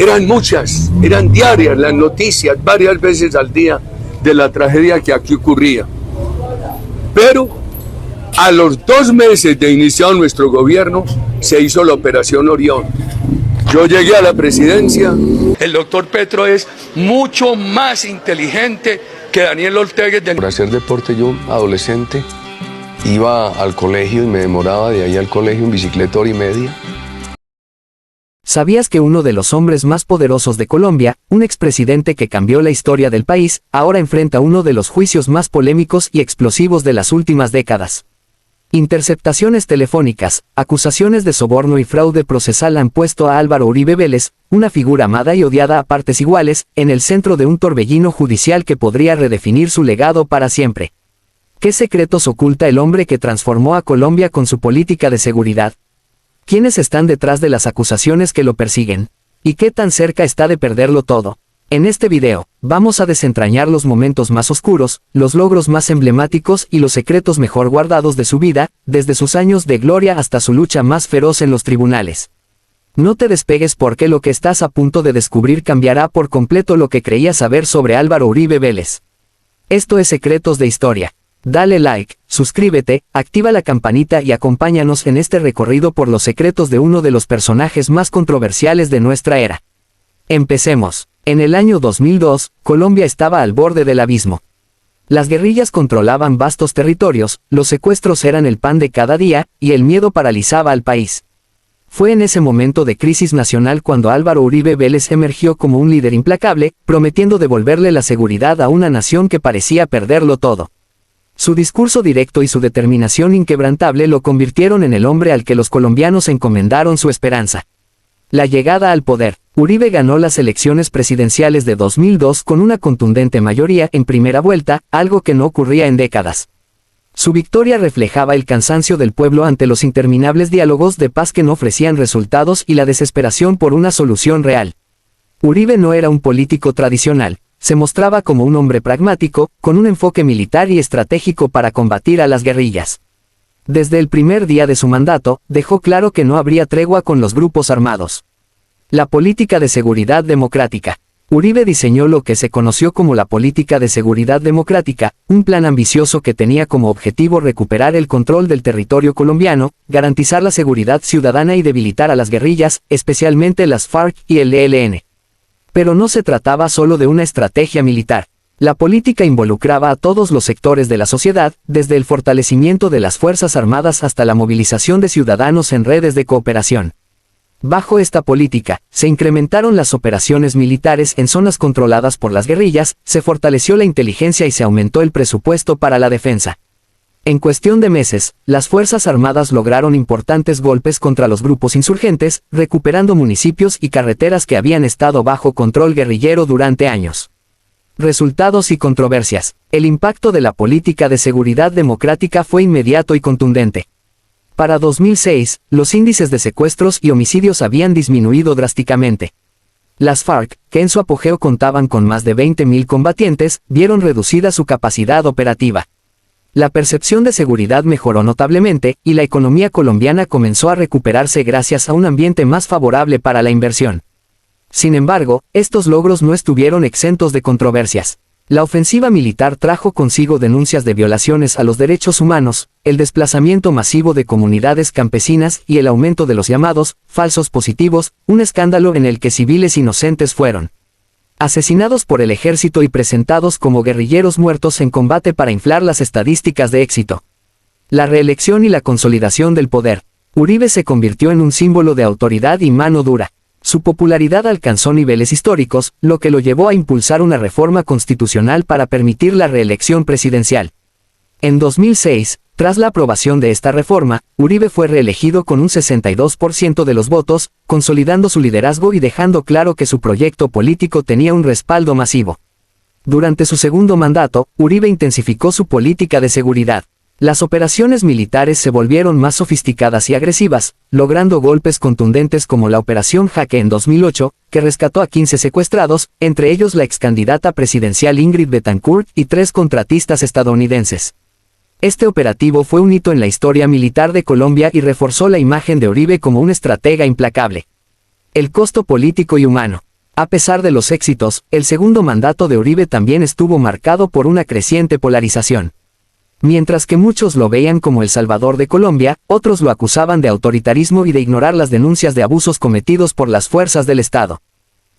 Eran muchas, eran diarias las noticias, varias veces al día, de la tragedia que aquí ocurría. Pero a los 2 meses de iniciado nuestro gobierno, se hizo la Operación Orión. Yo llegué a la presidencia. El doctor Petro es mucho más inteligente que Daniel Ortega. Por hacer deporte, yo, adolescente, iba al colegio y me demoraba de ahí al colegio en bicicleta 1 hora y media. ¿Sabías que uno de los hombres más poderosos de Colombia, un expresidente que cambió la historia del país, ahora enfrenta uno de los juicios más polémicos y explosivos de las últimas décadas? Interceptaciones telefónicas, acusaciones de soborno y fraude procesal han puesto a Álvaro Uribe Vélez, una figura amada y odiada a partes iguales, en el centro de un torbellino judicial que podría redefinir su legado para siempre. ¿Qué secretos oculta el hombre que transformó a Colombia con su política de seguridad? ¿Quiénes están detrás de las acusaciones que lo persiguen? ¿Y qué tan cerca está de perderlo todo? En este video, vamos a desentrañar los momentos más oscuros, los logros más emblemáticos y los secretos mejor guardados de su vida, desde sus años de gloria hasta su lucha más feroz en los tribunales. No te despegues porque lo que estás a punto de descubrir cambiará por completo lo que creías saber sobre Álvaro Uribe Vélez. Esto es Secretos de Historia. Dale like, suscríbete, activa la campanita y acompáñanos en este recorrido por los secretos de uno de los personajes más controversiales de nuestra era. Empecemos. En el año 2002, Colombia estaba al borde del abismo. Las guerrillas controlaban vastos territorios, los secuestros eran el pan de cada día, y el miedo paralizaba al país. Fue en ese momento de crisis nacional cuando Álvaro Uribe Vélez emergió como un líder implacable, prometiendo devolverle la seguridad a una nación que parecía perderlo todo. Su discurso directo y su determinación inquebrantable lo convirtieron en el hombre al que los colombianos encomendaron su esperanza. La llegada al poder. Uribe ganó las elecciones presidenciales de 2002 con una contundente mayoría en primera vuelta, algo que no ocurría en décadas. Su victoria reflejaba el cansancio del pueblo ante los interminables diálogos de paz que no ofrecían resultados y la desesperación por una solución real. Uribe no era un político tradicional. Se mostraba como un hombre pragmático, con un enfoque militar y estratégico para combatir a las guerrillas. Desde el primer día de su mandato, dejó claro que no habría tregua con los grupos armados. La política de seguridad democrática. Uribe diseñó lo que se conoció como la política de seguridad democrática, un plan ambicioso que tenía como objetivo recuperar el control del territorio colombiano, garantizar la seguridad ciudadana y debilitar a las guerrillas, especialmente las FARC y el ELN. Pero no se trataba solo de una estrategia militar. La política involucraba a todos los sectores de la sociedad, desde el fortalecimiento de las Fuerzas Armadas hasta la movilización de ciudadanos en redes de cooperación. Bajo esta política, se incrementaron las operaciones militares en zonas controladas por las guerrillas, se fortaleció la inteligencia y se aumentó el presupuesto para la defensa. En cuestión de meses, las Fuerzas Armadas lograron importantes golpes contra los grupos insurgentes, recuperando municipios y carreteras que habían estado bajo control guerrillero durante años. Resultados y controversias. El impacto de la política de seguridad democrática fue inmediato y contundente. Para 2006, los índices de secuestros y homicidios habían disminuido drásticamente. Las FARC, que en su apogeo contaban con más de 20.000 combatientes, vieron reducida su capacidad operativa. La percepción de seguridad mejoró notablemente, y la economía colombiana comenzó a recuperarse gracias a un ambiente más favorable para la inversión. Sin embargo, estos logros no estuvieron exentos de controversias. La ofensiva militar trajo consigo denuncias de violaciones a los derechos humanos, el desplazamiento masivo de comunidades campesinas y el aumento de los llamados falsos positivos, un escándalo en el que civiles inocentes fueron asesinados por el ejército y presentados como guerrilleros muertos en combate para inflar las estadísticas de éxito. La reelección y la consolidación del poder. Uribe se convirtió en un símbolo de autoridad y mano dura. Su popularidad alcanzó niveles históricos, lo que lo llevó a impulsar una reforma constitucional para permitir la reelección presidencial. En 2006, tras la aprobación de esta reforma, Uribe fue reelegido con un 62% de los votos, consolidando su liderazgo y dejando claro que su proyecto político tenía un respaldo masivo. Durante su segundo mandato, Uribe intensificó su política de seguridad. Las operaciones militares se volvieron más sofisticadas y agresivas, logrando golpes contundentes como la Operación Jaque en 2008, que rescató a 15 secuestrados, entre ellos la excandidata presidencial Ingrid Betancourt y 3 contratistas estadounidenses. Este operativo fue un hito en la historia militar de Colombia y reforzó la imagen de Uribe como un estratega implacable. El costo político y humano. A pesar de los éxitos, el segundo mandato de Uribe también estuvo marcado por una creciente polarización. Mientras que muchos lo veían como el salvador de Colombia, otros lo acusaban de autoritarismo y de ignorar las denuncias de abusos cometidos por las fuerzas del Estado.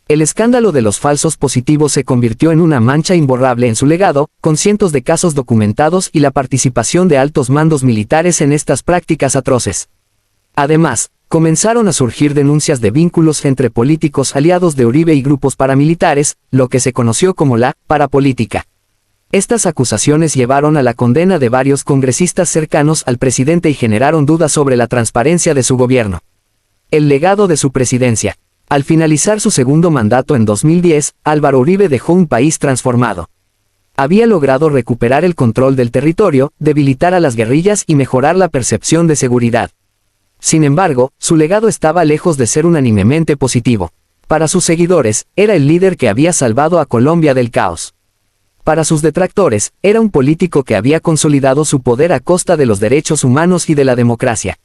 El escándalo de los falsos positivos se convirtió en una mancha imborrable en su legado, con cientos de casos documentados y la participación de altos mandos militares en estas prácticas atroces. Además, comenzaron a surgir denuncias de vínculos entre políticos aliados de Uribe y grupos paramilitares, lo que se conoció como la parapolítica. Estas acusaciones llevaron a la condena de varios congresistas cercanos al presidente y generaron dudas sobre la transparencia de su gobierno. El legado de su presidencia. Al finalizar su segundo mandato en 2010, Álvaro Uribe dejó un país transformado. Había logrado recuperar el control del territorio, debilitar a las guerrillas y mejorar la percepción de seguridad. Sin embargo, su legado estaba lejos de ser unánimemente positivo. Para sus seguidores, era el líder que había salvado a Colombia del caos. Para sus detractores, era un político que había consolidado su poder a costa de los derechos humanos y de la democracia.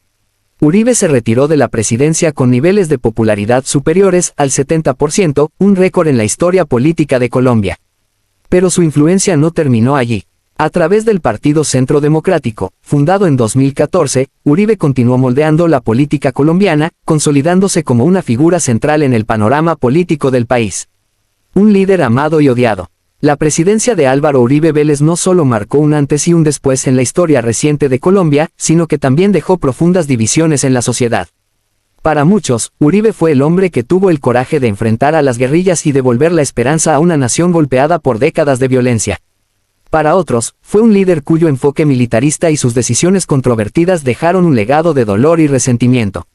Uribe se retiró de la presidencia con niveles de popularidad superiores al 70%, un récord en la historia política de Colombia. Pero su influencia no terminó allí. A través del Partido Centro Democrático, fundado en 2014, Uribe continuó moldeando la política colombiana, consolidándose como una figura central en el panorama político del país. Un líder amado y odiado. La presidencia de Álvaro Uribe Vélez no solo marcó un antes y un después en la historia reciente de Colombia, sino que también dejó profundas divisiones en la sociedad. Para muchos, Uribe fue el hombre que tuvo el coraje de enfrentar a las guerrillas y devolver la esperanza a una nación golpeada por décadas de violencia. Para otros, fue un líder cuyo enfoque militarista y sus decisiones controvertidas dejaron un legado de dolor y resentimiento.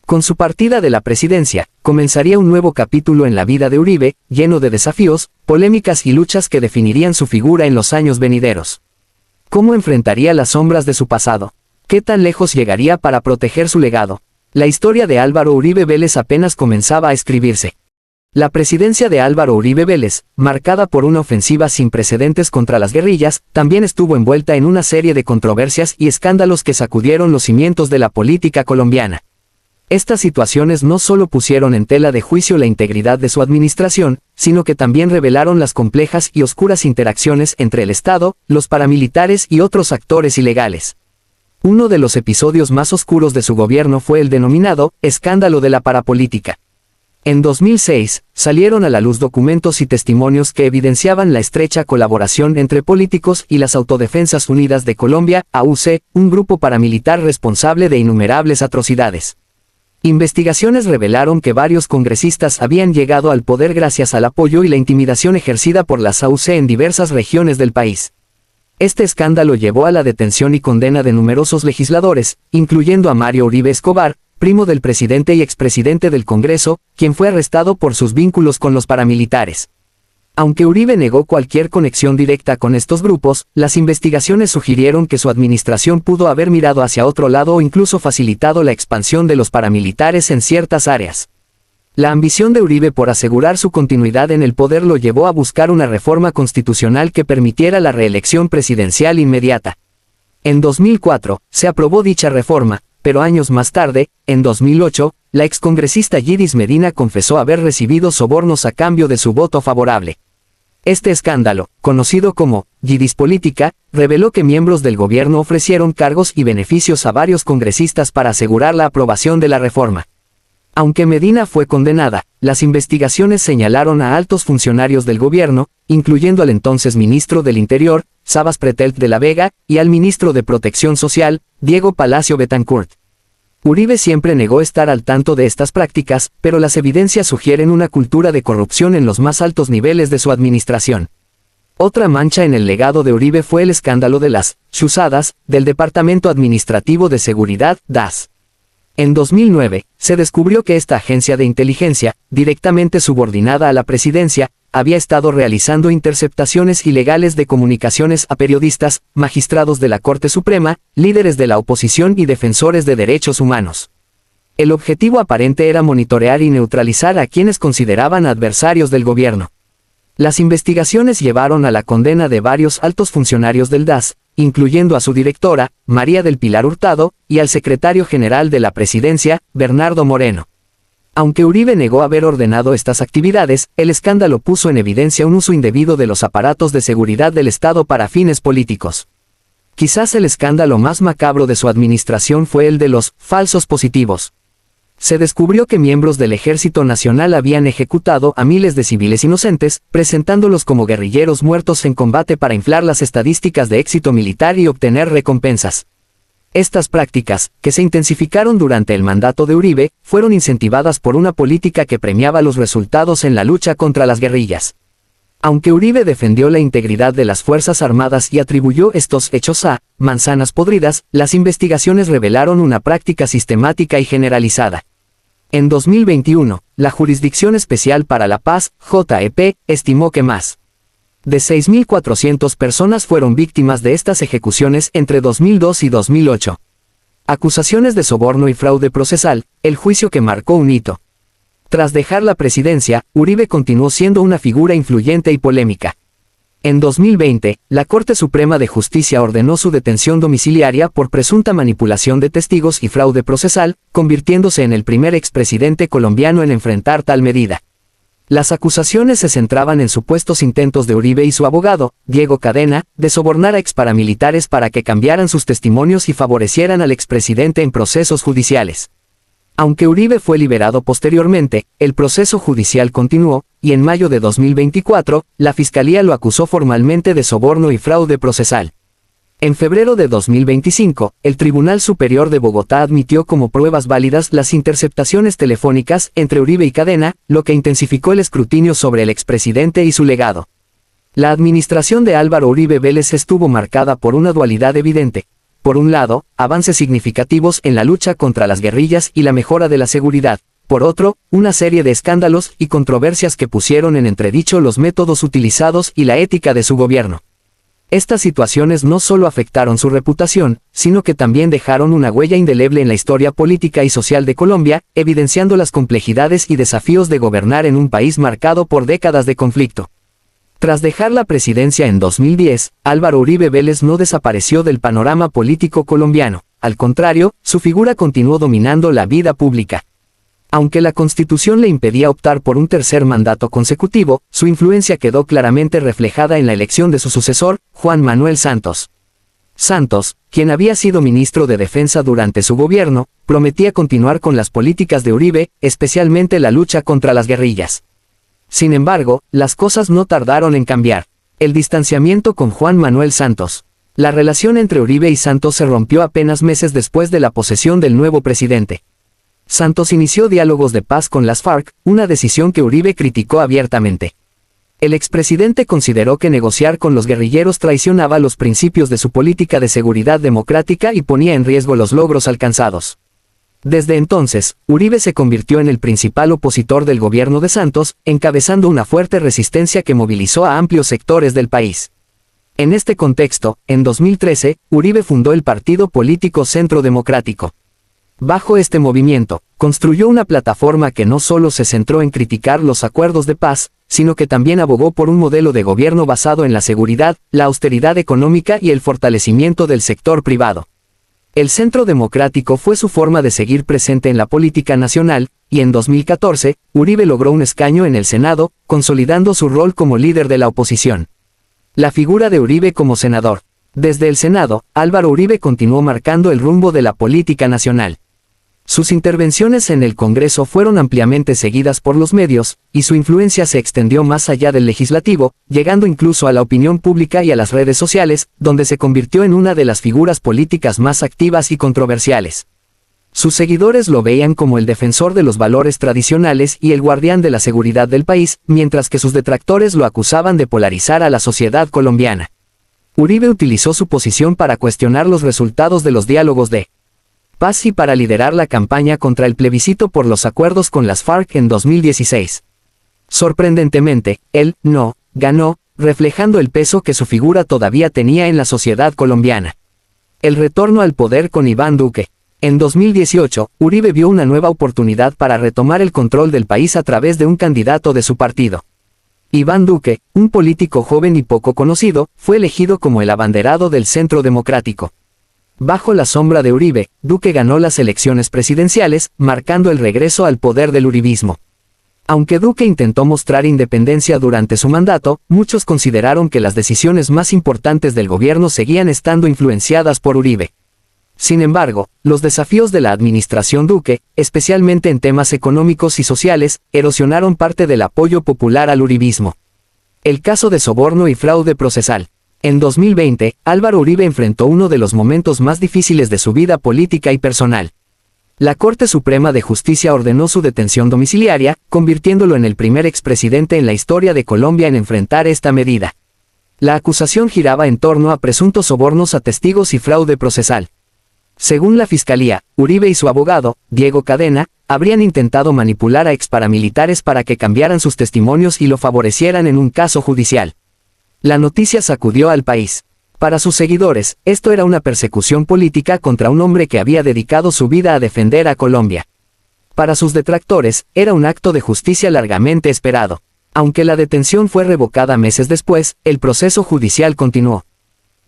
Con su partida de la presidencia, comenzaría un nuevo capítulo en la vida de Uribe, lleno de desafíos, polémicas y luchas que definirían su figura en los años venideros. ¿Cómo enfrentaría las sombras de su pasado? ¿Qué tan lejos llegaría para proteger su legado? La historia de Álvaro Uribe Vélez apenas comenzaba a escribirse. La presidencia de Álvaro Uribe Vélez, marcada por una ofensiva sin precedentes contra las guerrillas, también estuvo envuelta en una serie de controversias y escándalos que sacudieron los cimientos de la política colombiana. Estas situaciones no solo pusieron en tela de juicio la integridad de su administración, sino que también revelaron las complejas y oscuras interacciones entre el Estado, los paramilitares y otros actores ilegales. Uno de los episodios más oscuros de su gobierno fue el denominado escándalo de la parapolítica. En 2006, salieron a la luz documentos y testimonios que evidenciaban la estrecha colaboración entre políticos y las Autodefensas Unidas de Colombia, AUC, un grupo paramilitar responsable de innumerables atrocidades. Investigaciones revelaron que varios congresistas habían llegado al poder gracias al apoyo y la intimidación ejercida por las AUC en diversas regiones del país. Este escándalo llevó a la detención y condena de numerosos legisladores, incluyendo a Mario Uribe Escobar, primo del presidente y expresidente del Congreso, quien fue arrestado por sus vínculos con los paramilitares. Aunque Uribe negó cualquier conexión directa con estos grupos, las investigaciones sugirieron que su administración pudo haber mirado hacia otro lado o incluso facilitado la expansión de los paramilitares en ciertas áreas. La ambición de Uribe por asegurar su continuidad en el poder lo llevó a buscar una reforma constitucional que permitiera la reelección presidencial inmediata. En 2004, se aprobó dicha reforma, pero años más tarde, en 2008, la excongresista Yidis Medina confesó haber recibido sobornos a cambio de su voto favorable. Este escándalo, conocido como Yidis Política, reveló que miembros del gobierno ofrecieron cargos y beneficios a varios congresistas para asegurar la aprobación de la reforma. Aunque Medina fue condenada, las investigaciones señalaron a altos funcionarios del gobierno, incluyendo al entonces ministro del Interior, Sabas Pretelt de la Vega, y al ministro de Protección Social, Diego Palacio Betancourt. Uribe siempre negó estar al tanto de estas prácticas, pero las evidencias sugieren una cultura de corrupción en los más altos niveles de su administración. Otra mancha en el legado de Uribe fue el escándalo de las chuzadas del Departamento Administrativo de Seguridad, DAS. En 2009, se descubrió que esta agencia de inteligencia, directamente subordinada a la presidencia, había estado realizando interceptaciones ilegales de comunicaciones a periodistas, magistrados de la Corte Suprema, líderes de la oposición y defensores de derechos humanos. El objetivo aparente era monitorear y neutralizar a quienes consideraban adversarios del gobierno. Las investigaciones llevaron a la condena de varios altos funcionarios del DAS, incluyendo a su directora, María del Pilar Hurtado, y al secretario general de la presidencia, Bernardo Moreno. Aunque Uribe negó haber ordenado estas actividades, el escándalo puso en evidencia un uso indebido de los aparatos de seguridad del Estado para fines políticos. Quizás el escándalo más macabro de su administración fue el de los falsos positivos. Se descubrió que miembros del Ejército Nacional habían ejecutado a miles de civiles inocentes, presentándolos como guerrilleros muertos en combate para inflar las estadísticas de éxito militar y obtener recompensas. Estas prácticas, que se intensificaron durante el mandato de Uribe, fueron incentivadas por una política que premiaba los resultados en la lucha contra las guerrillas. Aunque Uribe defendió la integridad de las Fuerzas Armadas y atribuyó estos hechos a manzanas podridas, las investigaciones revelaron una práctica sistemática y generalizada. En 2021, la Jurisdicción Especial para la Paz, JEP, estimó que más de 6.400 personas fueron víctimas de estas ejecuciones entre 2002 y 2008. Acusaciones de soborno y fraude procesal, el juicio que marcó un hito. Tras dejar la presidencia, Uribe continuó siendo una figura influyente y polémica. En 2020, la Corte Suprema de Justicia ordenó su detención domiciliaria por presunta manipulación de testigos y fraude procesal, convirtiéndose en el primer expresidente colombiano en enfrentar tal medida. Las acusaciones se centraban en supuestos intentos de Uribe y su abogado, Diego Cadena, de sobornar a exparamilitares para que cambiaran sus testimonios y favorecieran al expresidente en procesos judiciales. Aunque Uribe fue liberado posteriormente, el proceso judicial continuó, y en mayo de 2024, la Fiscalía lo acusó formalmente de soborno y fraude procesal. En febrero de 2025, el Tribunal Superior de Bogotá admitió como pruebas válidas las interceptaciones telefónicas entre Uribe y Cadena, lo que intensificó el escrutinio sobre el expresidente y su legado. La administración de Álvaro Uribe Vélez estuvo marcada por una dualidad evidente. Por un lado, avances significativos en la lucha contra las guerrillas y la mejora de la seguridad. Por otro, una serie de escándalos y controversias que pusieron en entredicho los métodos utilizados y la ética de su gobierno. Estas situaciones no solo afectaron su reputación, sino que también dejaron una huella indeleble en la historia política y social de Colombia, evidenciando las complejidades y desafíos de gobernar en un país marcado por décadas de conflicto. Tras dejar la presidencia en 2010, Álvaro Uribe Vélez no desapareció del panorama político colombiano, al contrario, su figura continuó dominando la vida pública. Aunque la Constitución le impedía optar por un tercer mandato consecutivo, su influencia quedó claramente reflejada en la elección de su sucesor, Juan Manuel Santos. Santos, quien había sido ministro de Defensa durante su gobierno, prometía continuar con las políticas de Uribe, especialmente la lucha contra las guerrillas. Sin embargo, las cosas no tardaron en cambiar. El distanciamiento con Juan Manuel Santos. La relación entre Uribe y Santos se rompió apenas meses después de la posesión del nuevo presidente. Santos inició diálogos de paz con las FARC, una decisión que Uribe criticó abiertamente. El expresidente consideró que negociar con los guerrilleros traicionaba los principios de su política de seguridad democrática y ponía en riesgo los logros alcanzados. Desde entonces, Uribe se convirtió en el principal opositor del gobierno de Santos, encabezando una fuerte resistencia que movilizó a amplios sectores del país. En este contexto, en 2013, Uribe fundó el partido político Centro Democrático. Bajo este movimiento, construyó una plataforma que no solo se centró en criticar los acuerdos de paz, sino que también abogó por un modelo de gobierno basado en la seguridad, la austeridad económica y el fortalecimiento del sector privado. El Centro Democrático fue su forma de seguir presente en la política nacional, y en 2014, Uribe logró un escaño en el Senado, consolidando su rol como líder de la oposición. La figura de Uribe como senador. Desde el Senado, Álvaro Uribe continuó marcando el rumbo de la política nacional. Sus intervenciones en el Congreso fueron ampliamente seguidas por los medios, y su influencia se extendió más allá del legislativo, llegando incluso a la opinión pública y a las redes sociales, donde se convirtió en una de las figuras políticas más activas y controversiales. Sus seguidores lo veían como el defensor de los valores tradicionales y el guardián de la seguridad del país, mientras que sus detractores lo acusaban de polarizar a la sociedad colombiana. Uribe utilizó su posición para cuestionar los resultados de los diálogos de paz y para liderar la campaña contra el plebiscito por los acuerdos con las FARC en 2016. Sorprendentemente, él no ganó, reflejando el peso que su figura todavía tenía en la sociedad colombiana. El retorno al poder con Iván Duque. En 2018, Uribe vio una nueva oportunidad para retomar el control del país a través de un candidato de su partido. Iván Duque, un político joven y poco conocido, fue elegido como el abanderado del Centro Democrático. Bajo la sombra de Uribe, Duque ganó las elecciones presidenciales, marcando el regreso al poder del uribismo. Aunque Duque intentó mostrar independencia durante su mandato, muchos consideraron que las decisiones más importantes del gobierno seguían estando influenciadas por Uribe. Sin embargo, los desafíos de la administración Duque, especialmente en temas económicos y sociales, erosionaron parte del apoyo popular al uribismo. El caso de soborno y fraude procesal. En 2020, Álvaro Uribe enfrentó uno de los momentos más difíciles de su vida política y personal. La Corte Suprema de Justicia ordenó su detención domiciliaria, convirtiéndolo en el primer expresidente en la historia de Colombia en enfrentar esta medida. La acusación giraba en torno a presuntos sobornos a testigos y fraude procesal. Según la Fiscalía, Uribe y su abogado, Diego Cadena, habrían intentado manipular a exparamilitares para que cambiaran sus testimonios y lo favorecieran en un caso judicial. La noticia sacudió al país. Para sus seguidores, esto era una persecución política contra un hombre que había dedicado su vida a defender a Colombia. Para sus detractores, era un acto de justicia largamente esperado. Aunque la detención fue revocada meses después, el proceso judicial continuó.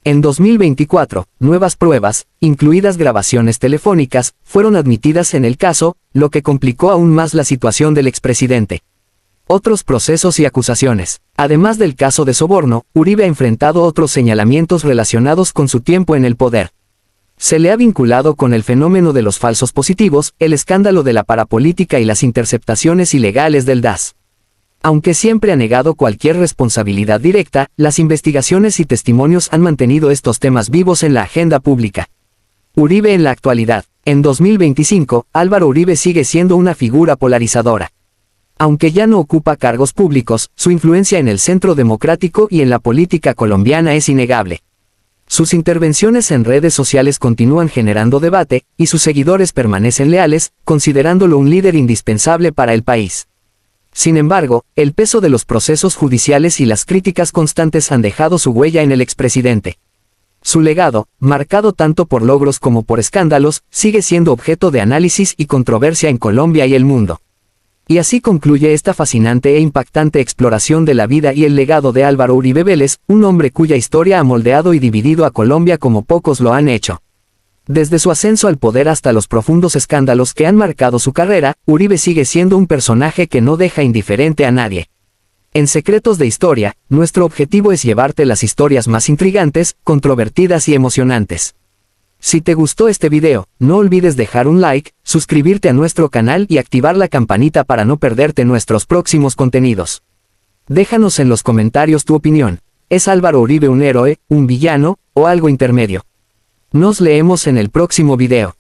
En 2024, nuevas pruebas, incluidas grabaciones telefónicas, fueron admitidas en el caso, lo que complicó aún más la situación del expresidente. Otros procesos y acusaciones. Además del caso de soborno, Uribe ha enfrentado otros señalamientos relacionados con su tiempo en el poder. Se le ha vinculado con el fenómeno de los falsos positivos, el escándalo de la parapolítica y las interceptaciones ilegales del DAS. Aunque siempre ha negado cualquier responsabilidad directa, las investigaciones y testimonios han mantenido estos temas vivos en la agenda pública. Uribe en la actualidad. En 2025, Álvaro Uribe sigue siendo una figura polarizadora. Aunque ya no ocupa cargos públicos, su influencia en el centro democrático y en la política colombiana es innegable. Sus intervenciones en redes sociales continúan generando debate, y sus seguidores permanecen leales, considerándolo un líder indispensable para el país. Sin embargo, el peso de los procesos judiciales y las críticas constantes han dejado su huella en el expresidente. Su legado, marcado tanto por logros como por escándalos, sigue siendo objeto de análisis y controversia en Colombia y el mundo. Y así concluye esta fascinante e impactante exploración de la vida y el legado de Álvaro Uribe Vélez, un hombre cuya historia ha moldeado y dividido a Colombia como pocos lo han hecho. Desde su ascenso al poder hasta los profundos escándalos que han marcado su carrera, Uribe sigue siendo un personaje que no deja indiferente a nadie. En Secretos de Historia, nuestro objetivo es llevarte las historias más intrigantes, controvertidas y emocionantes. Si te gustó este video, no olvides dejar un like, suscribirte a nuestro canal y activar la campanita para no perderte nuestros próximos contenidos. Déjanos en los comentarios tu opinión. ¿Es Álvaro Uribe un héroe, un villano, o algo intermedio? Nos leemos en el próximo video.